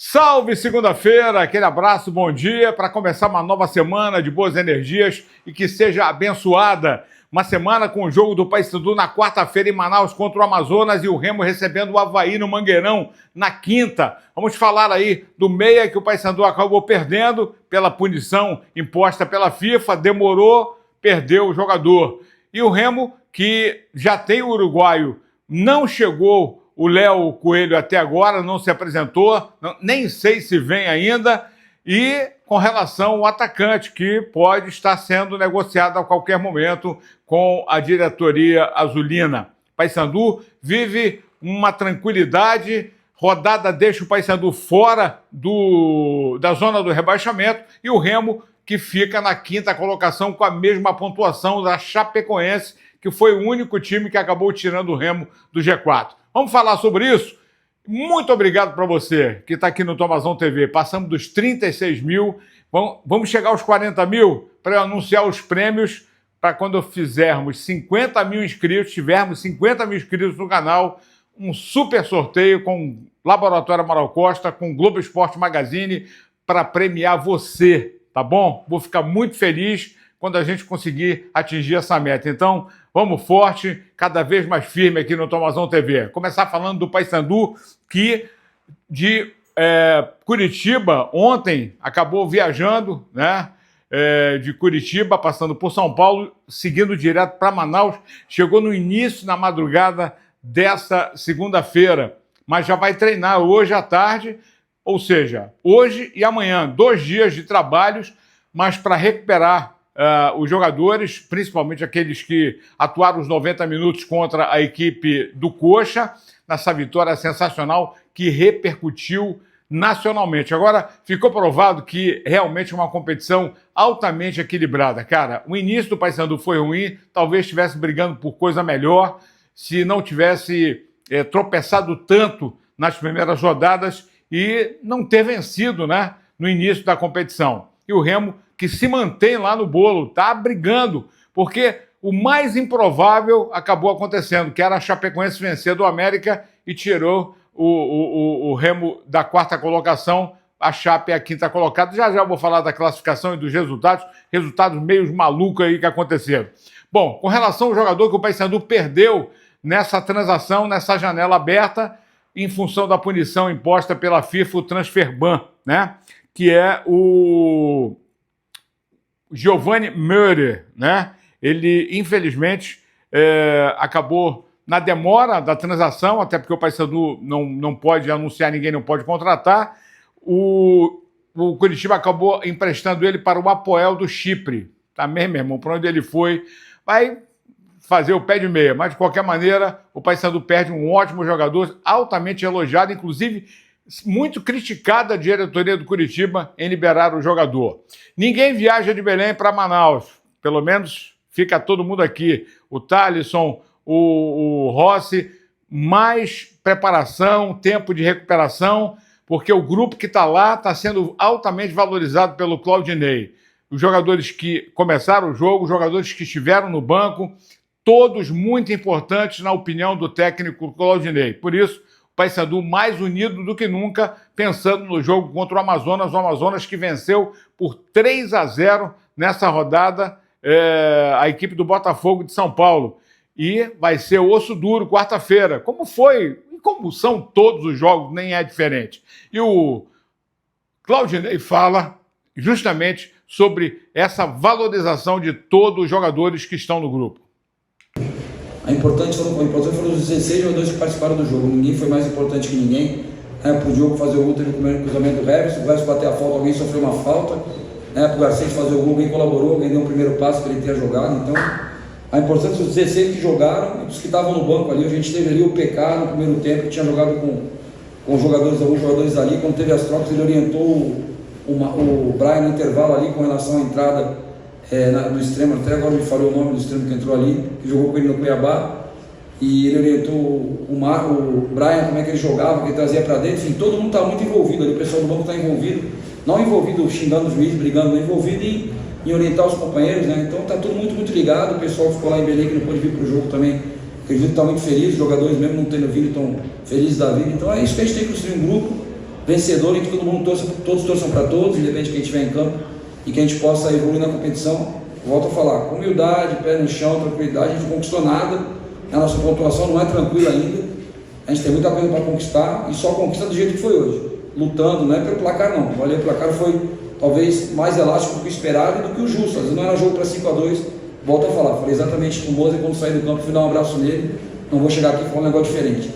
Salve segunda-feira, aquele abraço, bom dia, para começar uma nova semana de boas energias e que seja abençoada. Uma semana com o jogo do Paysandu na quarta-feira em Manaus contra o Amazonas e o Remo recebendo o Avaí no Mangueirão na quinta. Vamos falar aí do meia que o Paysandu acabou perdendo pela punição imposta pela FIFA, demorou, perdeu o jogador. E o Remo, que já tem o uruguaio, não chegou o Léo Coelho até agora, não se apresentou, nem sei se vem ainda, e com relação ao atacante, que pode estar sendo negociado a qualquer momento com a diretoria azulina. Paysandu vive uma tranquilidade, rodada deixa o Paysandu fora da zona do rebaixamento, e o Remo que fica na quinta colocação com a mesma pontuação da Chapecoense, que foi o único time que acabou tirando o Remo do G4. Vamos falar sobre isso? Muito obrigado para você que está aqui no Tomazão TV. Passamos dos 36 mil, vamos chegar aos 40 mil para anunciar os prêmios para quando fizermos 50 mil inscritos, tivermos 50 mil inscritos no canal, um super sorteio com Laboratório Amaral Costa, com Globo Esporte Magazine, para premiar você, tá bom? Vou ficar muito feliz quando a gente conseguir atingir essa meta. Então, vamos forte, cada vez mais firme aqui no Tomazão TV. Começar falando do Paysandu, que de Curitiba, ontem, acabou viajando, né? De Curitiba, passando por São Paulo, seguindo direto para Manaus, chegou no início, na madrugada dessa segunda-feira, mas já vai treinar hoje à tarde, ou seja, hoje e amanhã, 2 dias de trabalhos, mas para recuperar os jogadores, principalmente aqueles que atuaram os 90 minutos contra a equipe do Coxa, nessa vitória sensacional que repercutiu nacionalmente. Agora, ficou provado que realmente é uma competição altamente equilibrada. Cara, o início do Paysandu foi ruim, talvez estivesse brigando por coisa melhor, se não tivesse tropeçado tanto nas primeiras rodadas e não ter vencido, né, no início da competição. E o Remo, que se mantém lá no bolo, está brigando, porque o mais improvável acabou acontecendo, que era a Chapecoense vencer do América e tirou o Remo da quarta colocação, a Chape é a quinta colocada. Já vou falar da classificação e dos resultados meio malucos aí que aconteceram. Bom, com relação ao jogador que o Paysandu perdeu nessa transação, nessa janela aberta, em função da punição imposta pela FIFA, o transfer ban, né? Que é o Giovanni Möller, né? Ele, infelizmente, acabou na demora da transação, até porque o Paysandu não pode anunciar ninguém, não pode contratar. O Curitiba acabou emprestando ele para o Apoel do Chipre. Também, meu irmão, para onde ele foi, vai fazer o pé de meia. Mas, de qualquer maneira, o Paysandu perde um ótimo jogador, altamente elogiado, inclusive muito criticada a diretoria do Curitiba em liberar o jogador. Ninguém viaja de Belém para Manaus, pelo menos fica todo mundo aqui. O Thalisson, o Rossi, mais preparação, tempo de recuperação, porque o grupo que está lá está sendo altamente valorizado pelo Claudinei. Os jogadores que começaram o jogo, os jogadores que estiveram no banco, todos muito importantes na opinião do técnico Claudinei. Por isso, Paysandu mais unido do que nunca, pensando no jogo contra o Amazonas que venceu por 3-0 nessa rodada a equipe do Botafogo de São Paulo. E vai ser osso duro quarta-feira, como foi e como são todos os jogos, nem é diferente. E o Claudinei fala justamente sobre essa valorização de todos os jogadores que estão no grupo. O importante foram os 16 jogadores que participaram do jogo. Ninguém foi mais importante que ninguém. Para o Diogo fazer o gol, teve o primeiro cruzamento do Everson. O Everson bater a falta, alguém sofreu uma falta. Para o Garcês fazer o gol, alguém colaborou, alguém deu um primeiro passo para ele ter jogado. Então, a importância dos 16 que jogaram e dos que estavam no banco ali. A gente teve ali o PK no primeiro tempo, que tinha jogado com alguns jogadores ali. Quando teve as trocas, ele orientou o Brian no intervalo ali com relação à entrada do extremo, até agora me falou o nome do extremo que entrou ali, que jogou com ele no Cuiabá, e ele orientou o Brian como é que ele jogava, que ele trazia para dentro. Enfim, todo mundo está muito envolvido ali, o pessoal do banco está envolvido, não envolvido xingando o juiz, brigando, não envolvido em orientar os companheiros, né? Então está todo mundo muito ligado. O pessoal ficou lá em Belém, que não pôde vir para o jogo também, acredito que está muito feliz, os jogadores mesmo não tendo vindo estão felizes da vida. Então é isso que a gente tem que construir um grupo, vencedor em que todos torçam para todos, independente de quem estiver em campo, e que a gente possa evoluir na competição. Volto a falar, com humildade, pé no chão, tranquilidade. A gente não conquistou nada, a nossa pontuação não é tranquila ainda, a gente tem muita coisa para conquistar e só conquista do jeito que foi hoje, lutando, não é pelo placar não. Olha, o placar foi talvez mais elástico do que o esperado e do que o justo, às vezes não era jogo para 5-2. Volto a falar, falei exatamente com o Moza quando saí do campo, fui dar um abraço nele, não vou chegar aqui e falar um negócio diferente.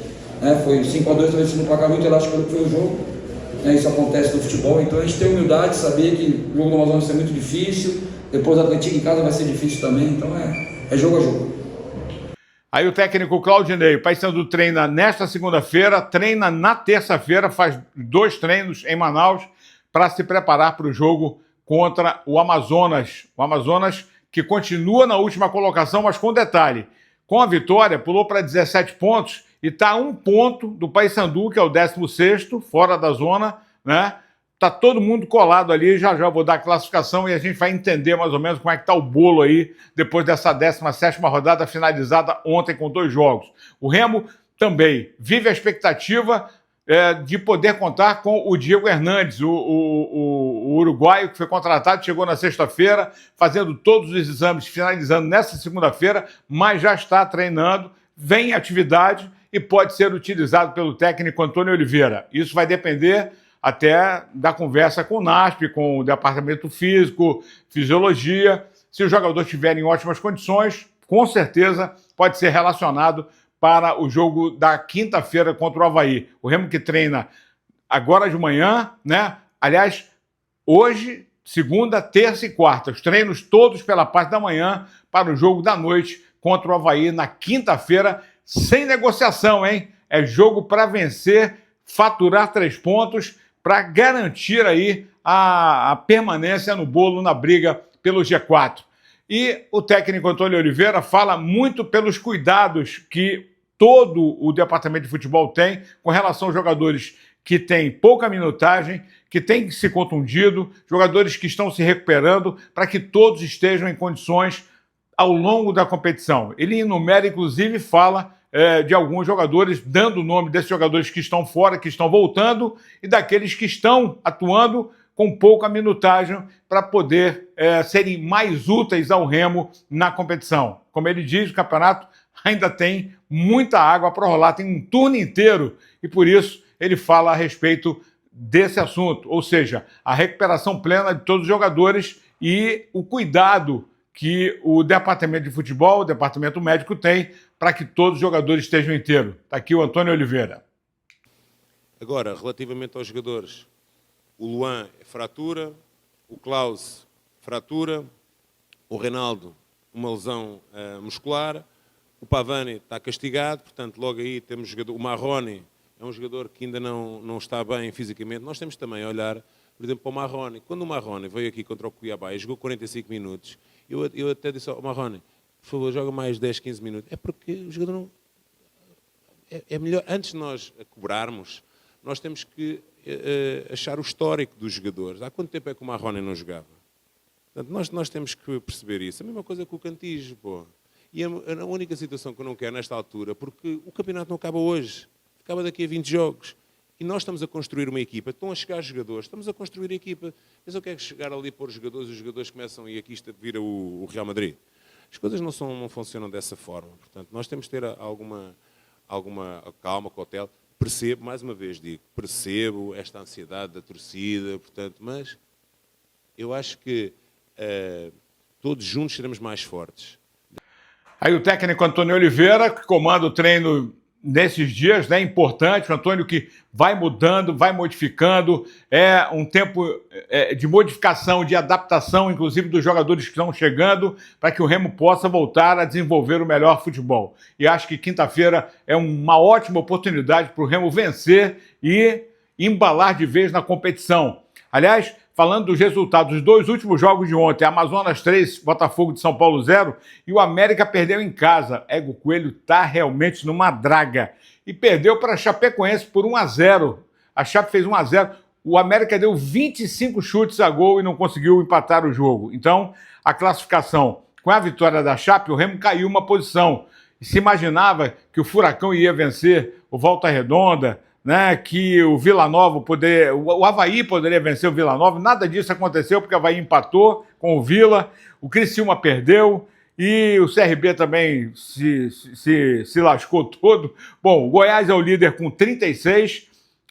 Foi 5-2, talvez sendo um placar muito elástico do que foi o jogo, isso acontece no futebol, então a gente tem humildade de saber que o jogo do Amazonas vai ser muito difícil, depois o Atlético em casa vai ser difícil também, então é jogo a jogo. Aí o técnico Claudinei, o Paysandu treina nesta segunda-feira, treina na terça-feira, faz 2 treinos em Manaus para se preparar para o jogo contra o Amazonas. O Amazonas que continua na última colocação, mas com detalhe, com a vitória pulou para 17 pontos e está a 1 ponto do Paysandu, que é o 16º, fora da zona, né? Tá todo mundo colado ali, já vou dar a classificação e a gente vai entender mais ou menos como é que tá o bolo aí depois dessa 17ª rodada finalizada ontem com 2 jogos. O Remo também vive a expectativa de poder contar com o Diego Hernandes, o uruguaio que foi contratado, chegou na sexta-feira, fazendo todos os exames, finalizando nessa segunda-feira, mas já está treinando, vem em atividade e pode ser utilizado pelo técnico Antônio Oliveira. Isso vai depender até da conversa com o NASP, com o departamento físico, fisiologia. Se o jogador estiver em ótimas condições, com certeza pode ser relacionado para o jogo da quinta-feira contra o Avaí. O Remo que treina agora de manhã, né? Aliás, hoje, segunda, terça e quarta, os treinos todos pela parte da manhã para o jogo da noite contra o Avaí na quinta-feira, sem negociação, hein? É jogo para vencer, faturar 3 pontos, para garantir aí a permanência no bolo, na briga pelo G4. E o técnico Antônio Oliveira fala muito pelos cuidados que todo o departamento de futebol tem com relação aos jogadores que têm pouca minutagem, que têm se contundido, jogadores que estão se recuperando, para que todos estejam em condições ao longo da competição. Ele enumera, inclusive, fala de alguns jogadores, dando o nome desses jogadores que estão fora, que estão voltando, e daqueles que estão atuando com pouca minutagem para poder serem mais úteis ao Remo na competição. Como ele diz, o campeonato ainda tem muita água para rolar, tem um turno inteiro, e por isso ele fala a respeito desse assunto, ou seja, a recuperação plena de todos os jogadores e o cuidado que o departamento de futebol, o departamento médico tem para que todos os jogadores estejam inteiros. Está aqui o Antônio Oliveira. Agora, relativamente aos jogadores, o Luan é fratura, o Klaus fratura, o Reinaldo uma lesão muscular, o Pavani está castigado, portanto logo aí temos jogador, o Marrone é um jogador que ainda não está bem fisicamente. Nós temos também a olhar, por exemplo, para o Marrone. Quando o Marrone veio aqui contra o Cuiabá e jogou 45 minutos, eu até disse ao Marrone, por favor, joga mais 10, 15 minutos. É porque o jogador não... É melhor, antes de nós cobrarmos, nós temos que achar o histórico dos jogadores. Há quanto tempo é que o Marrone não jogava? Portanto, nós temos que perceber isso. A mesma coisa com o Cantijo, pô. E a única situação que eu não quero nesta altura, porque o campeonato não acaba hoje, acaba daqui a 20 jogos. E nós estamos a construir uma equipa, estão a chegar jogadores, estamos a construir a equipa. Mas eu quero chegar ali por jogadores, os jogadores começam e aqui isto vira o Real Madrid. As coisas não funcionam dessa forma. Portanto, nós temos que ter alguma calma, cautela. Percebo, mais uma vez digo, percebo esta ansiedade da torcida, portanto, mas eu acho que todos juntos seremos mais fortes. Aí o técnico Antônio Oliveira, que comanda o treino nesses dias, né? Importante, o Antônio que vai mudando, vai modificando, é um tempo de modificação, de adaptação, inclusive dos jogadores que estão chegando, para que o Remo possa voltar a desenvolver o melhor futebol. E acho que quinta-feira é uma ótima oportunidade para o Remo vencer e embalar de vez na competição. Aliás, falando dos resultados dos 2 últimos jogos de ontem, Amazonas 3, Botafogo de São Paulo 0, e o América perdeu em casa. Ego Coelho está realmente numa draga. E perdeu para a Chapecoense por 1-0. A Chape fez 1-0. O América deu 25 chutes a gol e não conseguiu empatar o jogo. Então, a classificação, com a vitória da Chape, o Remo caiu uma posição. E se imaginava que o Furacão ia vencer o Volta Redonda, né, que o Vila Nova o Avaí poderia vencer o Vila Nova. Nada disso aconteceu porque o Avaí empatou com o Vila, o Criciúma perdeu e o CRB também se lascou todo. Bom, o Goiás é o líder com 36,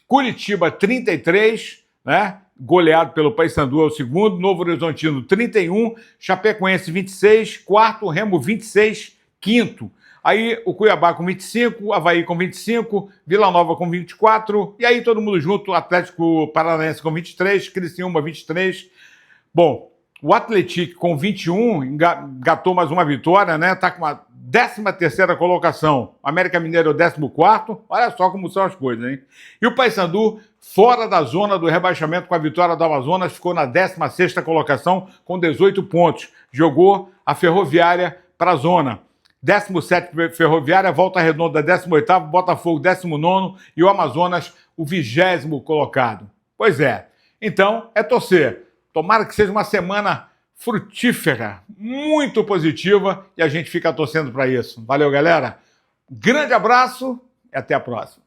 Curitiba 33, né? Goleado pelo Paysandu é o segundo, Novo Horizontino 31, Chapecoense 26, quarto, Remo 26, quinto. Aí o Cuiabá com 25, Avaí com 25, Vila Nova com 24, e aí todo mundo junto, Atlético Paranaense com 23, Criciúma 23. Bom, o Atlético com 21 engatou mais uma vitória, né? Tá com a 13ª colocação. América Mineiro é o 14º. Olha só como são as coisas, hein? E o Paysandu, fora da zona do rebaixamento com a vitória do Amazonas, ficou na 16ª colocação com 18 pontos. Jogou a Ferroviária para a zona. 17º Ferroviária, Volta Redonda 18º, Botafogo 19º e o Amazonas o 20º colocado. Pois é. Então, é torcer. Tomara que seja uma semana frutífera, muito positiva, e a gente fica torcendo para isso. Valeu, galera. Grande abraço e até a próxima.